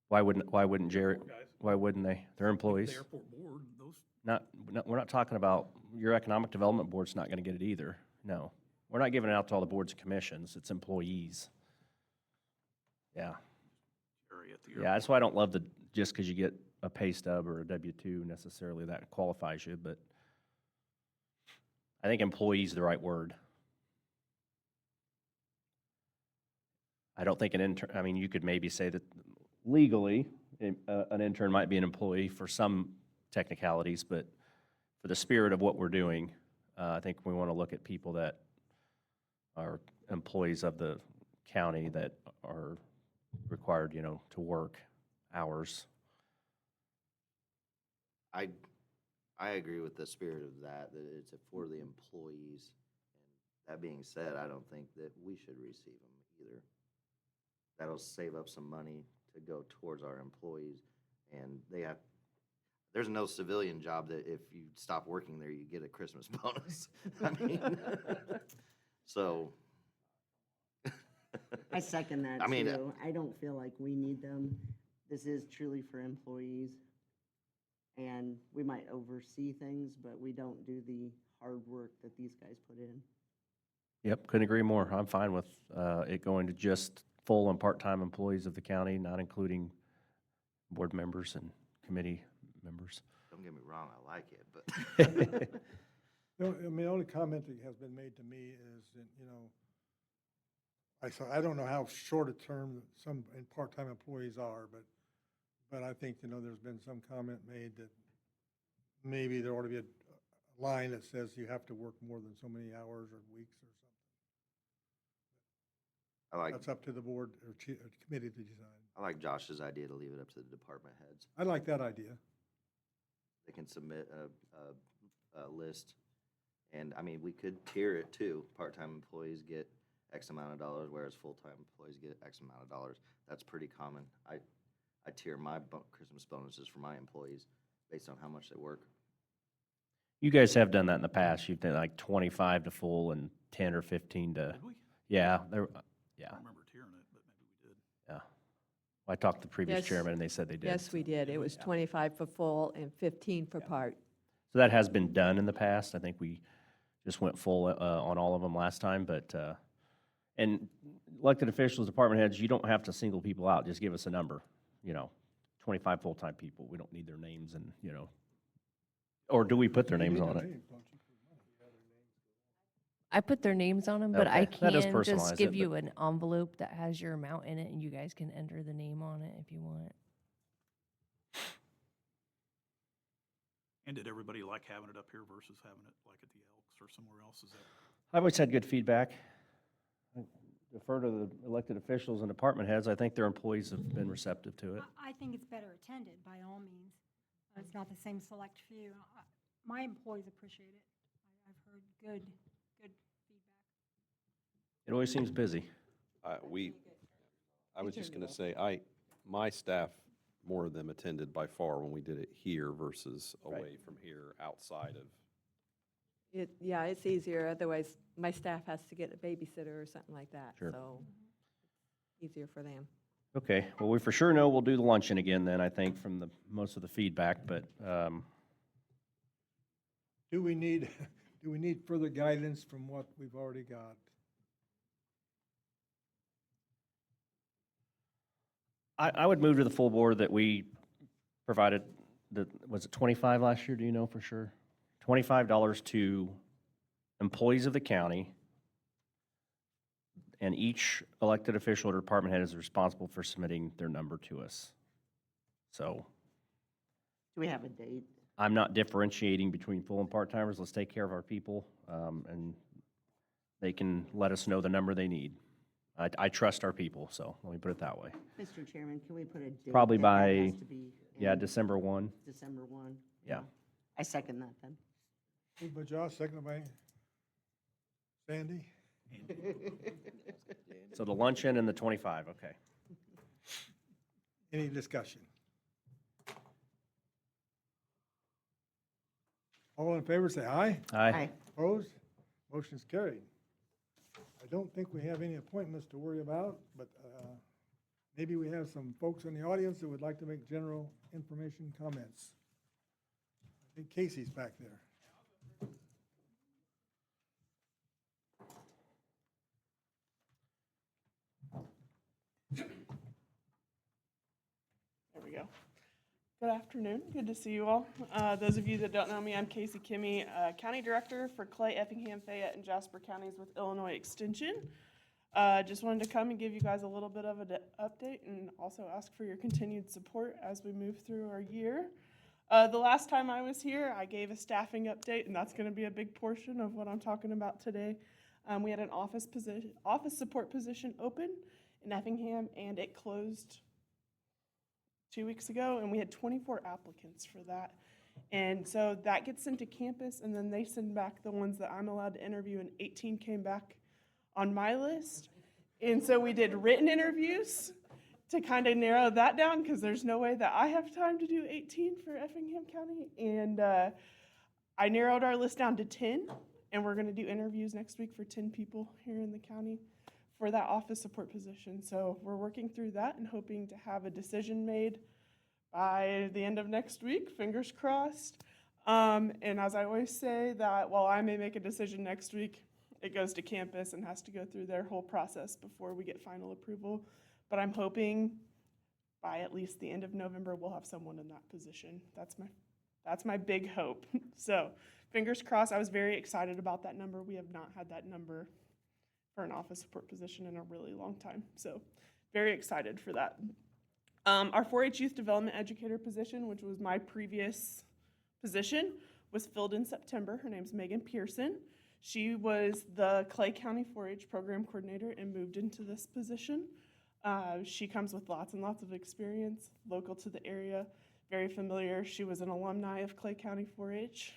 why wouldn't Jerry, Airport guys, why wouldn't they? They're the employees. airport board, those, We're not talking about, your economic development board's not gonna get it either, no. We're not giving it out to all the boards and commissions, it's employees. Yeah, area at the yeah, that's why I don't love just because you get a pay stub or a W-2 necessarily, that qualifies you, but I think employee is the right word. I don't think an intern, I mean, you could maybe say that legally, an intern might be an employee for some technicalities, but for the spirit of what we're doing, I think we want to look at people that are employees of the county that are required, you know, to work hours. I agree with the spirit of that it's for the employees. And that being said, I don't think that we should receive them either. That'll save up some money to go towards our employees, and there's no civilian job that if you stop working there, you get a Christmas bonus. I mean, so. I second that I mean, too. I don't feel like we need them. This is truly for employees. And we might oversee things, but we don't do the hard work that these guys put in. Yep, couldn't agree more. I'm fine with it going to just full and part-time employees of the county, not including board members and committee members. Don't get me wrong, I like it, but. I mean, the only comment that has been made to me is that, you know, I don't know how short a term some part-time employees are, but I think, you know, there's been some comment made that maybe there ought to be a line that says you have to work more than so many hours or weeks or something. That's up to the board or committee to decide. I like Josh's idea to leave it up to the department heads. I like that idea. They can submit a list. And, I mean, we could tier it too. Part-time employees get X amount of dollars, whereas full-time employees get X amount of dollars. That's pretty common. I tier my Christmas bonuses for my employees based on how much they work. You guys have done that in the past. You've done like 25 to full and 10 or 15 to, did we? yeah, I don't remember tiering it, but maybe we did. yeah. I talked to the previous Yes. chairman and they said they did. Yes, we did. It was 25 for full and 15 for part. So that has been done in the past. I think we just went full on all of them last time, but, and elected officials, department heads, you don't have to single people out. Just give us a number, you know, 25 full-time people. We don't need their names and, you know, or do we put their names on it? I put their names on them, but I Okay, that does can personalize just it, give but- you an envelope that has your amount in it, and you guys can enter the name on it if you want. And did everybody like having it up here versus having it like at the Elks or somewhere else? Is that? I've always had good feedback. I defer to the elected officials and department heads. I think their employees have been receptive to it. I think it's better attended by all means. It's not the same select few. My employees appreciate it. I've heard good feedback. It always seems busy. I was just gonna say, my staff, more of them attended by far when we did it here versus Right. away from here, outside of. Yeah, it's easier, otherwise my staff has to get a babysitter or something like that, Sure. so easier for them. Okay, well, we for sure know we'll do the luncheon again then, I think, from the, most of the feedback, but, Do we need, do we need further guidance from what we've already got? I would move to the full board that we provided, was it 25 last year, do you know for sure? $25 to employees of the county, and each elected official or department head is responsible for submitting their number to us. So Do we have a date? I'm not differentiating between full and part-timers. Let's take care of our people, and they can let us know the number they need. I trust our people, so let me put it that way. Mr. Chairman, can we put a date? Probably that that by, has to be yeah, in? December 1. December 1? Yeah. I second that then. Moved by Josh, seconded by Sandy. So the luncheon and the 25, okay. Any discussion? All in favor, say aye. Aye. Opposed? Motion's carried. I don't think we have any appointments to worry about, but maybe we have some folks in the audience that would like to make general information comments. I think Casey's back there. There we go. Good afternoon. Good to see you all. Those of you that don't know me, I'm Casey Kimmy, County Director for Clay, Effingham, Fayette, and Jasper counties with Illinois Extension. Just wanted to come and give you guys a little bit of an update and also ask for your continued support as we move through our year. The last time I was here, I gave a staffing update, and that's going to be a big portion of what I'm talking about today. We had an office support position open in Effingham, and it closed 2 weeks ago, and we had 24 applicants for that. And so that gets sent to campus, and then they send back the ones that I'm allowed to interview, and 18 came back on my list. And so we did written interviews to kind of narrow that down, because there's no way that I have time to do 18 for Effingham County. And I narrowed our list down to 10, and we're going to do interviews next week for 10 people here in the county for that office support position. So we're working through that and hoping to have a decision made by the end of next week, fingers crossed. And as I always say, that while I may make a decision next week, it goes to campus and has to go through their whole process before we get final approval. But I'm hoping by at least the end of November, we'll have someone in that position. That's my big hope. So fingers crossed. I was very excited about that number. We have not had that number for an office support position in a really long time. So very excited for that. Our 4-H youth development educator position, which was my previous position, was filled in September. Her name's Megan Pearson. She was the Clay County 4-H program coordinator and moved into this position. She comes with lots and lots of experience, local to the area, very familiar. She was an alumni of Clay County 4-H.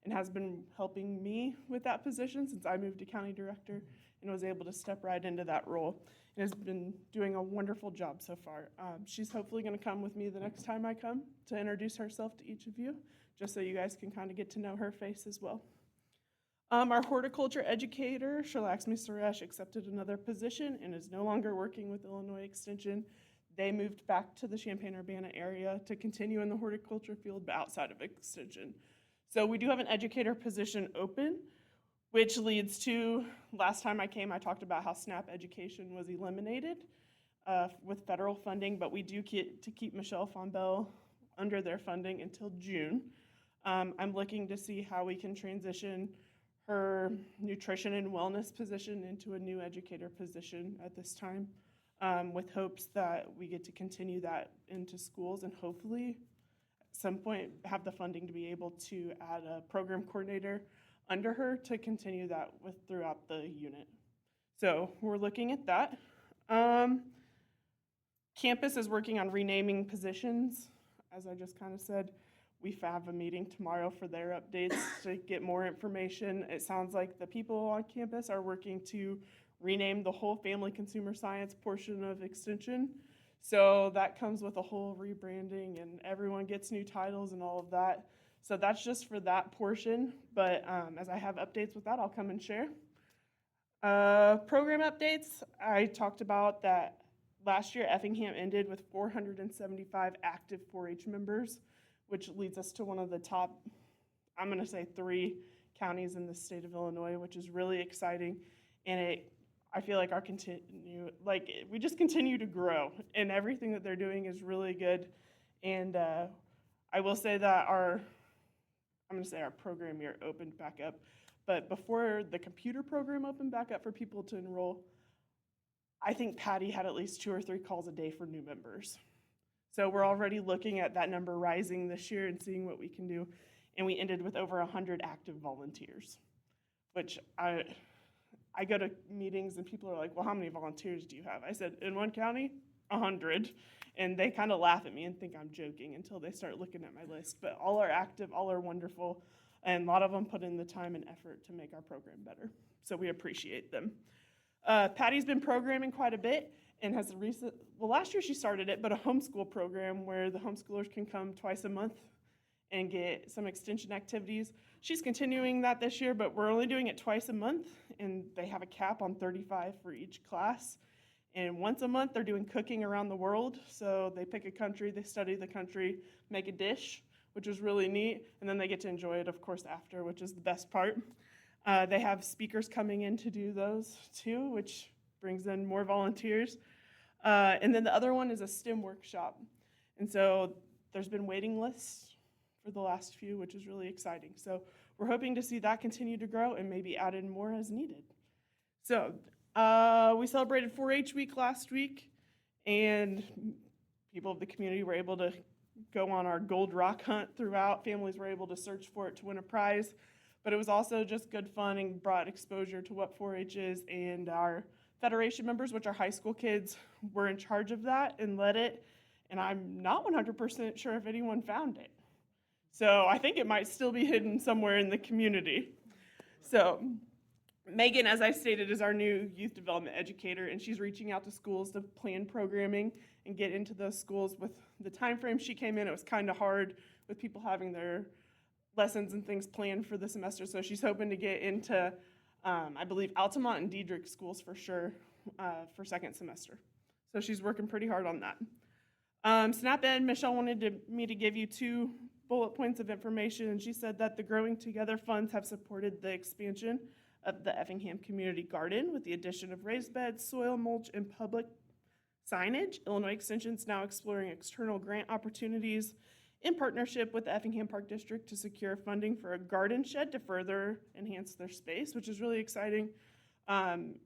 And has been helping me with that position since I moved to county director and was able to step right into that role. And has been doing a wonderful job so far. She's hopefully going to come with me the next time I come to introduce herself to each of you, just so you guys can kind of get to know her face as well. Our horticulture educator, Shalakshmi Suresh, accepted another position and is no longer working with Illinois Extension. They moved back to the Champaign-Urbana area to continue in the horticulture field, but outside of Extension. So we do have an educator position open, which leads to, last time I came, I talked about how SNAP education was eliminated with federal funding, but we do get to keep Michelle Fonbell under their funding until June. I'm looking to see how we can transition her nutrition and wellness position into a new educator position at this time, with hopes that we get to continue that into schools and hopefully at some point have the funding to be able to add a program coordinator under her to continue that with throughout the unit. So we're looking at that. Campus is working on renaming positions. As I just kind of said, we have a meeting tomorrow for their updates to get more information. It sounds like the people on campus are working to rename the whole family consumer science portion of Extension. So that comes with a whole rebranding and everyone gets new titles and all of that. So that's just for that portion. But as I have updates with that, I'll come and share. Program updates, I talked about that last year Effingham ended with 475 active 4-H members, which leads us to one of the top, I'm going to say 3 counties in the state of Illinois, which is really exciting. And I feel like we just continue to grow, and everything that they're doing is really good. And I will say that our program year opened back up, but before the computer program opened back up for people to enroll, I think Patty had at least 2 or 3 calls a day for new members. So we're already looking at that number rising this year and seeing what we can do. And we ended with over 100 active volunteers, which I go to meetings and people are like, well, how many volunteers do you have? I said, in one county, 100. And they kind of laugh at me and think I'm joking until they start looking at my list. But all are active, all are wonderful, and a lot of them put in the time and effort to make our program better. So we appreciate them. Patty's been programming quite a bit and has last year she started it, but a homeschool program where the homeschoolers can come twice a month and get some extension activities. She's continuing that this year, but we're only doing it twice a month, and they have a cap on 35 for each class. And once a month, they're doing cooking around the world. So they pick a country, they study the country, make a dish, which is really neat, and then they get to enjoy it, of course, after, which is the best part. They have speakers coming in to do those too, which brings in more volunteers. And then the other one is a STEM workshop. And so there's been waiting lists for the last few, which is really exciting. So we're hoping to see that continue to grow and maybe add in more as needed. So we celebrated 4-H week last week, and people of the community were able to go on our gold rock hunt throughout. Families were able to search for it to win a prize. But it was also just good fun and brought exposure to what 4-H is, and our Federation members, which are high school kids, were in charge of that and led it, and I'm not 100% sure if anyone found it. So I think it might still be hidden somewhere in the community. So Megan, as I stated, is our new youth development educator, and she's reaching out to schools to plan programming and get into those schools. With the time frame she came in, it was kind of hard with people having their lessons and things planned for the semester, so she's hoping to get into I believe Altamont and Diedrich schools for sure for second semester. So she's working pretty hard on that. SNAP-Ed, Michelle wanted me to give you 2 bullet points of information, and she said that the Growing Together funds have supported the expansion of the Effingham Community Garden with the addition of raised beds, soil mulch, and public signage. Illinois Extension is now exploring external grant opportunities in partnership with the Effingham Park District to secure funding for a garden shed to further enhance their space, which is really exciting.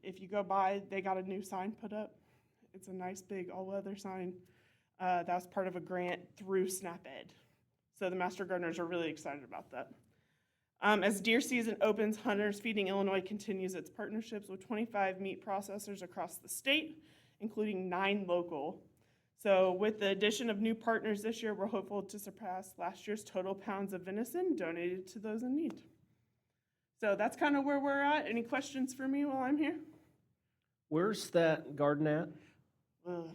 If you go by, they got a new sign put up. It's a nice big all-weather sign. That was part of a grant through SNAP-Ed. So the Master Gardeners are really excited about that. As deer season opens, Hunters Feeding Illinois continues its partnerships with 25 meat processors across the state, including 9 local. So with the addition of new partners this year, we're hopeful to surpass last year's total pounds of venison donated to those in need. So that's kind of where we're at. Any questions for me while I'm here? Where's that garden at? Ugh,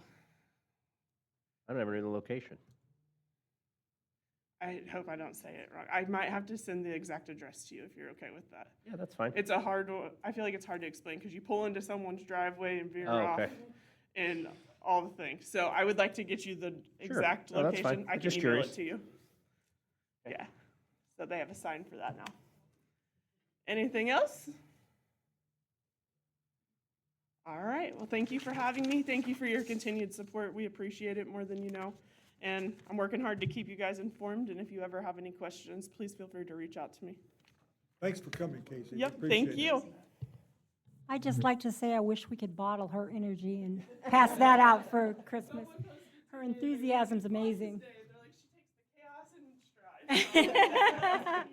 I never knew the location. I hope I don't say it wrong. I might have to send the exact address to you if you're okay with that. Yeah, that's fine. It's I feel like it's hard to explain because you pull into someone's driveway and veer Oh, off okay. and all the things. So I would like to get you the exact No, that's location. fine. I can Just email curious. it to you. Okay. Yeah. So they have a sign for that now. Anything else? All right. Well, thank you for having me. Thank you for your continued support. We appreciate it more than you know. And I'm working hard to keep you guys informed. And if you ever have any questions, please feel free to reach out to me. Thanks for coming, Casey. We Yep, appreciate thank it. you. I'd just like to say I wish we could bottle her energy and pass that out for Christmas. Her enthusiasm's amazing. They're like, she takes the chaos in stride.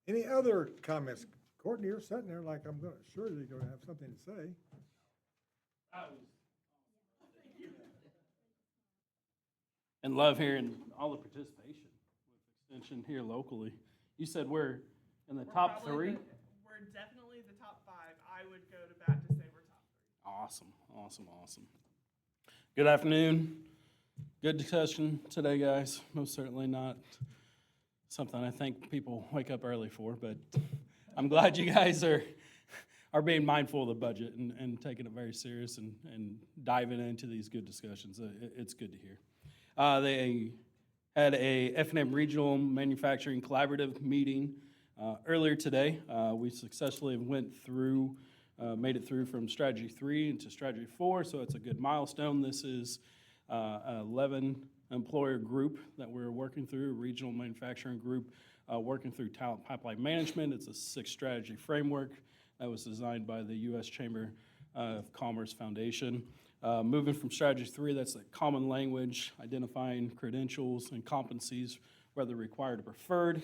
Any other comments? Courtney, you're sitting there like I'm gonna, sure you're gonna have something to say. And love hearing all the participation with Extension here locally. You said we're in the top three? We're definitely the top 5. I would go to bat to say we're top 3. Awesome, awesome, awesome. Good afternoon. Good discussion today, guys. Most certainly not something I think people wake up early for, but I'm glad you guys are being mindful of the budget and taking it very serious and diving into these good discussions. It's good to hear. They had a F&M Regional Manufacturing Collaborative meeting earlier today. We successfully went through, made it through from Strategy 3 into Strategy 4, so it's a good milestone. This is 11 employer group that we're working through, a regional manufacturing group working through talent pipeline management. It's a 6-strategy framework that was designed by the U.S. Chamber of Commerce Foundation. Moving from Strategy 3, that's the common language, identifying credentials and competencies, whether required or preferred,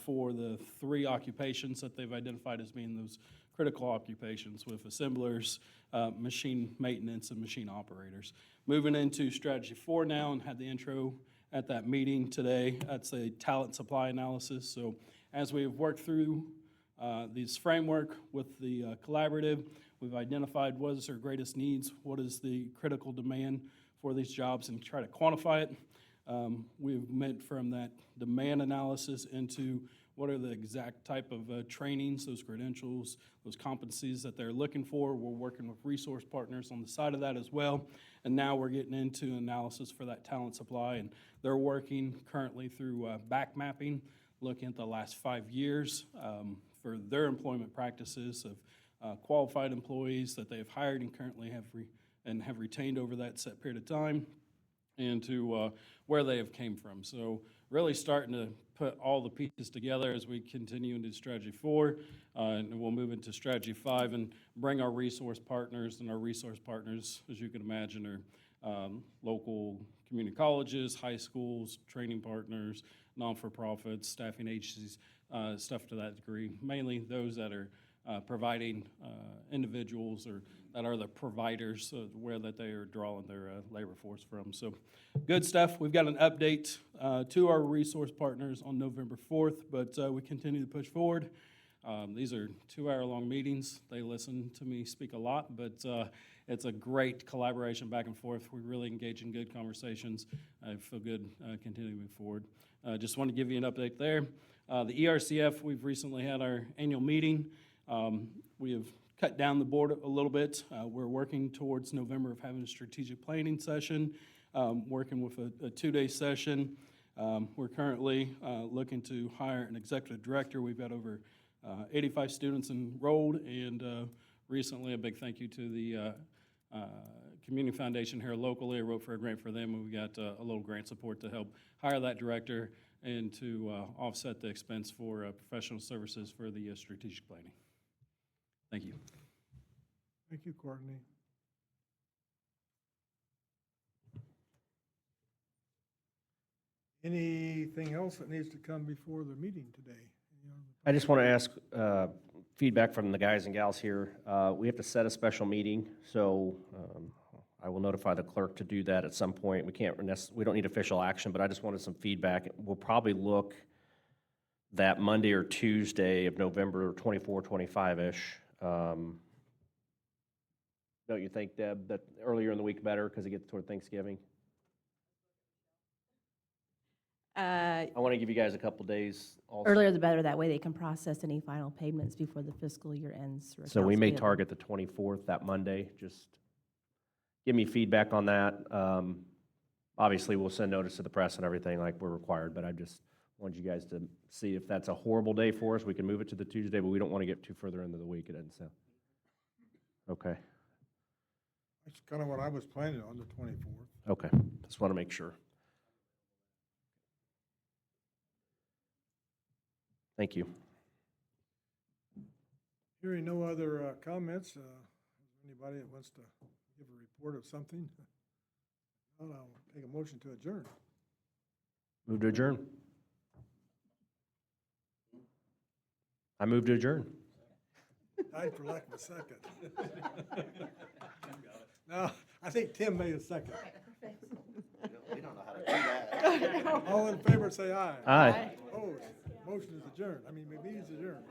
for the 3 occupations that they've identified as being those critical occupations with assemblers, machine maintenance, and machine operators. Moving into Strategy 4 now, and had the intro at that meeting today. That's a talent supply analysis. So as we've worked through this framework with the collaborative, we've identified what is our greatest needs, what is the critical demand for these jobs, and try to quantify it. We've went from that demand analysis into what are the exact type of trainings, those credentials, those competencies that they're looking for. We're working with resource partners on the side of that as well. And now we're getting into analysis for that talent supply. And they're working currently through back mapping, looking at the last 5 years for their employment practices of qualified employees that they have hired and currently have retained over that set period of time, and to where they have came from. So really starting to put all the pieces together as we continue into Strategy 4, and we'll move into Strategy 5 and bring our resource partners, and our resource partners, as you can imagine, are local community colleges, high schools, training partners, non-for-profits, staffing agencies, stuff to that degree, mainly those that are providing individuals or that are the providers where that they are drawing their labor force from. So good stuff. We've got an update to our resource partners on November 4th, but we continue to push forward. These are 2-hour-long meetings. They listen to me speak a lot, but it's a great collaboration back and forth. We really engage in good conversations. I feel good continuing to move forward. Just want to give you an update there. The ERCF, we've recently had our annual meeting. We have cut down the board a little bit. We're working towards November of having a strategic planning session, working with a 2-day session. We're currently looking to hire an executive director. We've got over 85 students enrolled, and recently a big thank you to the Community Foundation here locally. I wrote for a grant for them, and we got a little grant support to help hire that director and to offset the expense for professional services for the strategic planning. Thank you. Thank you, Courtney. Anything else that needs to come before the meeting today? I just want to ask feedback from the guys and gals here. We have to set a special meeting, so I will notify the clerk to do that at some point. We don't need official action, but I just wanted some feedback. We'll probably look that Monday or Tuesday of November 24, 25-ish. Don't you think, Deb, that earlier in the week better because it gets toward Thanksgiving? I want to give you guys a couple days also. Earlier the better, that way they can process any final payments before the fiscal year ends. for So we accounts may payable. target the 24th, that Monday. Just give me feedback on that. Obviously, we'll send notice to the press and everything like we're required, but I just wanted you guys to see if that's a horrible day for us. We can move it to the Tuesday, but we don't want to get too further into the week. It doesn't sound. Okay. That's kind of what I was planning on, the 24th. Okay. Just want to make sure. Thank you. Hearing no other comments, anybody that wants to give a report of something? Well, I'll take a motion to adjourn. Move to adjourn. I move to adjourn. Died for lack of a second. No, I think Tim made a second. We don't know how to do that. All in favor, say aye. Aye. Opposed? Motion is adjourned. I mean, meeting's adjourned.